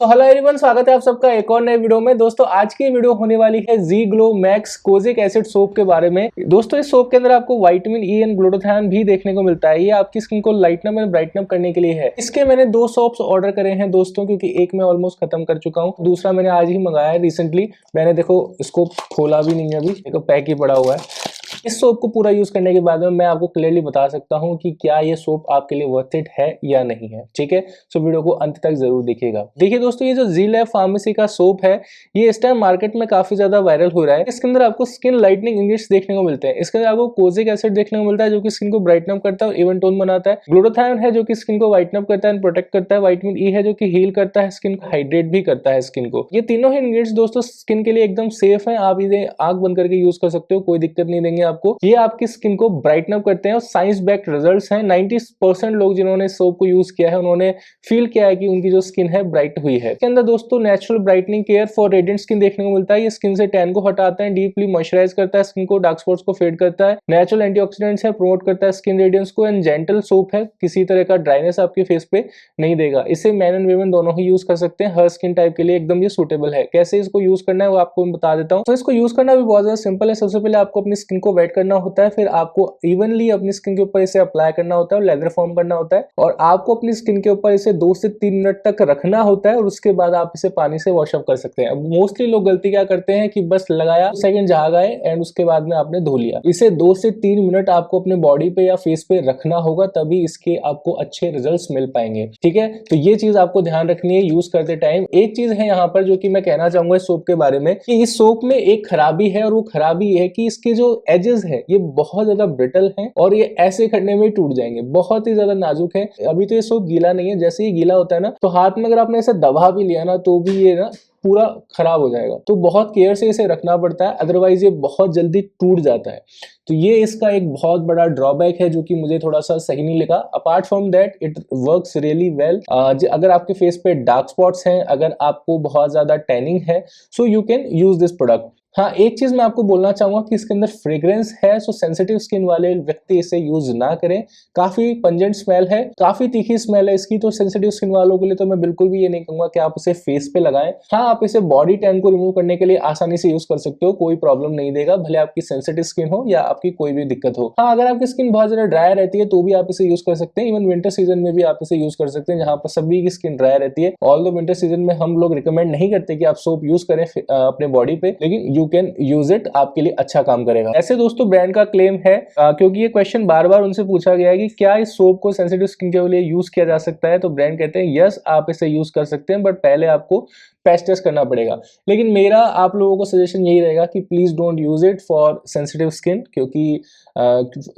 तो hello everyone, स्वागत है आप सबका एक और नए वीडियो में। दोस्तों आज की वीडियो होने वाली है जी Glow Max kojic acid soap के बारे में। दोस्तों इस सोप के अंदर आपको विटामिन ई एंड ग्लूटाथियोन भी देखने को मिलता है। ये आपकी स्किन को लाइटन एंड ब्राइटन अप करने के लिए है। इसके मैंने 2 सोप्स ऑर्डर करे हैं दोस्तों, क्योंकि एक मैं ऑलमोस्ट खत्म कर चुका हूँ, दूसरा मैंने आज ही मंगाया है रिसेंटली। मैंने देखो इसको खोला भी नहीं है, अभी देखो पैक ही पड़ा हुआ है। इस सोप को पूरा यूज करने के बाद में मैं आपको क्लियरली बता सकता हूं कि क्या ये सोप आपके लिए वर्थ इट है या नहीं है। ठीक है, सो वीडियो को अंत तक जरूर देखिएगा। देखिए दोस्तों, ये जो जी लैब फार्मेसी का सोप है, ये इस टाइम मार्केट में काफी ज्यादा वायरल हो रहा है। इसके अंदर आपको स्किन लाइटनिंग इंग्रेडिएंट्स देखने को मिलते हैं। इसके अंदर आपको कोजिक एसिड देखने को मिलता है जो कि स्किन को ब्राइटन अप करता है और इवन टोन बनाता है। ग्लूटाथियोन है जो कि स्किन को वाइटन अप करता है एंड प्रोटेक्ट करता है। विटामिन ई है जो कि हील करता है, स्किन को हाइड्रेट भी करता है स्किन को। ये तीनों ही इंग्रेडिएंट्स दोस्तों स्किन के लिए एकदम सेफ है। आप इसे आंख बंद करके यूज कर सकते हो, कोई दिक्कत नहीं देंगे आपको। ये आपकी स्किन को ब्राइटन अप करते हैं और साइंस बैक्ड रिजल्ट्स हैं। 90% लोग जिन्होंने सोप को यूज किया है उन्होंने फील किया है कि उनकी जो स्किन है ब्राइट हुई है। इसके अंदर दोस्तों natural brightening care for radiant skin देखने को मिलता है। ये स्किन से टैन को हटाता है, डीपली मॉइस्चराइज करता है स्किन को, डार्क स्पॉट्स को फेड करता है, नेचुरल एंटीऑक्सीडेंट्स है, प्रमोट करता है स्किन रेडियंस को एंड जेंटल सोप है, किसी तरह का ड्राइनेस आपके फेस पे नहीं देगा। इसे मैन एंड वीमेन दोनों ही यूज कर सकते हैं। हर स्किन टाइप के लिए एकदम ये सूटेबल है। कैसे इसको यूज करना है वो आपको मैं बता देता हूँ। तो इसको यूज करना भी बहुत ज्यादा सिंपल है। सबसे पहले आपको अपनी स्किन को वेट करना होता है, फिर आपको इवनली अपनी स्किन के ऊपर इसे अप्लाई करना होता है और लेदर फॉर्म करना होता है, और आपको अपनी स्किन के ऊपर इसे 2 से 3 मिनट तक रखना होता है और उसके बाद आप इसे पानी से वॉश अप कर सकते हैं। मोस्टली लोग गलती क्या करते हैं कि बस लगाया, सेकंड झाग आए एंड उसके बाद में आपने धो लिया। इसे 2 से 3 मिनट आपको अपने बॉडी पे या फेस पे रखना होगा, तभी इसके आपको अच्छे रिजल्ट्स मिल पाएंगे। ठीक है, तो ये चीज आपको ध्यान रखनी है यूज करते टाइम। एक चीज है यहाँ पर जो कि मैं कहना चाहूंगा इस सोप के बारे में, कि इस सोप में एक खराबी है और वो खराबी है कि इसके जो एजेस है ये बहुत ज्यादा ब्रिटल है और ये ऐसे करने में टूट जाएंगे, बहुत ही ज्यादा नाजुक है। अभी तो ये सोप गीला नहीं है, जैसे ही गीला होता है ना तो हाथ में अगर आपने इसे दबा भी लिया ना तो भी ये ना पूरा खराब हो जाएगा। तो बहुत केयर से इसे रखना पड़ता है, अदरवाइज ये बहुत जल्दी टूट जाता है। तो ये इसका एक बहुत बड़ा ड्रॉबैक है जो कि मुझे थोड़ा सा सही नहीं लगा। Apart from that it works really well. अगर आपके फेस पे डार्क स्पॉट्स हैं, अगर आपको बहुत ज्यादा टैनिंग है, so you can use this product. हाँ, एक चीज मैं आपको बोलना चाहूंगा कि इसके अंदर फ्रेग्रेंस है, सो सेंसिटिव स्किन वाले व्यक्ति इसे यूज ना करें। काफी पंजेंट स्मेल है, काफी तीखी स्मेल है इसकी, तो सेंसिटिव स्किन वालों के लिए तो मैं बिल्कुल भी ये नहीं कहूंगा कि आप इसे फेस पे लगाएं। हाँ, आप इसे बॉडी टैन को रिमूव करने के लिए आसानी से यूज कर सकते हो, कोई प्रॉब्लम नहीं देगा, भले आपकी सेंसिटिव स्किन हो या आपकी कोई भी दिक्कत हो। हाँ, अगर आपकी स्किन बहुत ज्यादा ड्राई रहती है तो भी आप इसे यूज कर सकते हैं। इवन विंटर सीजन में भी आप इसे यूज कर सकते हैं, जहां पर सभी की स्किन ड्राई रहती है। ऑल्दो विंटर सीजन में हम लोग रिकमेंड नहीं करते कि आप सोप यूज करें अपने बॉडी पे, लेकिन यू कैन यूज इट, आपके लिए अच्छा काम करेगा। ऐसे दोस्तों ब्रांड का क्लेम है, क्योंकि ये क्वेश्चन बार बार उनसे पूछा गया है कि क्या इस सोप को सेंसिटिव स्किन के लिए यूज किया जा सकता है, तो ब्रांड कहते हैं यस आप इसे यूज कर सकते हैं, बट पहले आपको पैच टेस्ट करना पड़ेगा। लेकिन मेरा आप लोगों को सजेशन यही रहेगा कि please don't use it for sensitive skin, क्योंकि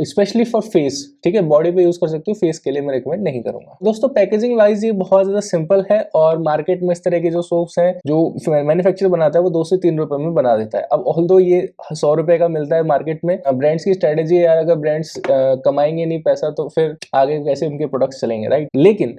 स्पेशली फॉर फेस। ठीक है, बॉडी पे यूज कर सकते हो, फेस के लिए मैं रिकमेंड नहीं करूंगा। दोस्तों पैकेजिंग वाइज ये बहुत ज्यादा सिंपल है और मार्केट में इस तरह के जो सोप्स हैं जो मैन्युफैक्चर बनाता है वो 2 से 3 रुपए में बना देता है। अब ऑल्दो ये 100 रुपए का मिलता है मार्केट में। ब्रांड्स की स्ट्रेटेजी है यार, अगर ब्रांड्स कमाएंगे नहीं पैसा तो फिर आगे कैसे उनके प्रोडक्ट्स चलेंगे, राइट। लेकिन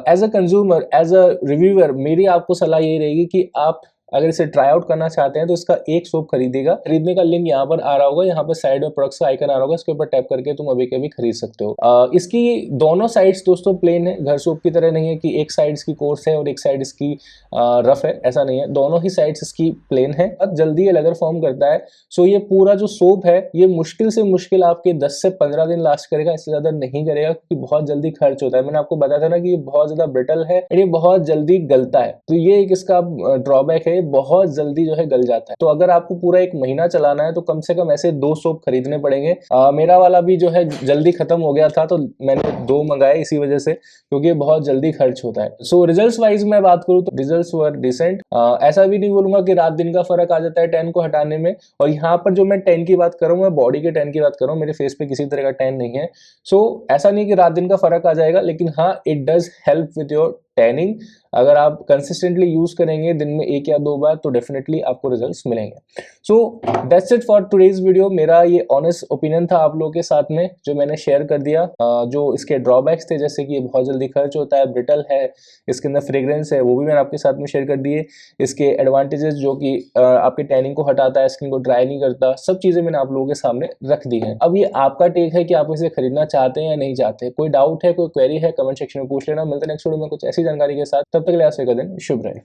as a consumer, as a reviewer, मेरी आपको सलाह यही रहेगी कि आप अगर इसे ट्राई आउट करना चाहते हैं तो इसका एक सोप खरीदेगा। खरीदने का लिंक यहाँ पर आ रहा होगा, यहाँ पर साइड में प्रोडक्ट्स का आइकन आ रहा होगा, इसके ऊपर टैप करके तुम अभी के अभी खरीद सकते हो। इसकी दोनों साइड्स दोस्तों प्लेन है, घर सोप की तरह नहीं है कि एक साइड इसकी कोर्स है और एक साइड इसकी रफ है, ऐसा नहीं है। दोनों ही साइड्स इसकी प्लेन है। बहुत जल्दी ये लेदर फॉर्म करता है। सो ये पूरा जो सोप है ये मुश्किल से मुश्किल आपके 10 से 15 दिन लास्ट करेगा, इससे ज्यादा नहीं करेगा, क्योंकि बहुत जल्दी खर्च होता है। मैंने आपको बताया था ना कि ये बहुत ज्यादा ब्रिटल है, ये बहुत जल्दी गलता है, तो ये एक इसका ड्रॉबैक है, बहुत जल्दी जो है गल जाता है। तो अगर आपको पूरा 1 महीना चलाना है तो कम से कम ऐसे 2 सोप खरीदने पड़ेंगे। मेरा वाला भी जो है जल्दी खत्म हो गया था तो मैंने 2 मंगाए इसी वजह से, क्योंकि बहुत जल्दी खर्च होता है। सो रिजल्ट्स वाइज मैं बात करूं तो रिजल्ट्स वर डिसेंट। ऐसा भी नहीं बोलूंगा कि रात दिन का फर्क आ जाता है टैन को हटाने में। और यहाँ पर जो मैं टैन की बात कर रहा हूँ, मैं बॉडी के टैन की बात कर रहा हूँ, मेरे फेस पे किसी तरह का टैन नहीं है। सो ऐसा नहीं कि रात दिन का फर्क आ जाएगा, लेकिन हाँ it does help with your tanning. अगर आप कंसिस्टेंटली यूज करेंगे दिन में 1 या 2 बार तो डेफिनेटली आपको रिजल्ट्स मिलेंगे। So that's it for today's video. मेरा ये ऑनेस्ट ओपिनियन था आप लोगों के साथ में, जो मैंने शेयर कर दिया। जो इसके ड्रॉबैक्स थे, जैसे कि ये बहुत जल्दी खर्च होता है, ब्रिटल है, इसके अंदर फ्रेग्रेंस है, वो भी मैंने आपके साथ में शेयर कर दिए। इसके एडवांटेजेस जो कि आपके टैनिंग को हटाता है, स्किन को ड्राई नहीं करता, सब चीजें मैंने आप लोगों के सामने रख दी है। अब ये आपका टेक है कि आप इसे खरीदना चाहते हैं या नहीं चाहते। कोई डाउट है, कोई क्वेरी है, कमेंट सेक्शन में पूछ लेना। मिलते हैं नेक्स्ट वीडियो में कुछ ऐसी ऐसी जानकारी के साथ। तब तक के लिए आपसे का दिन शुभ रहे।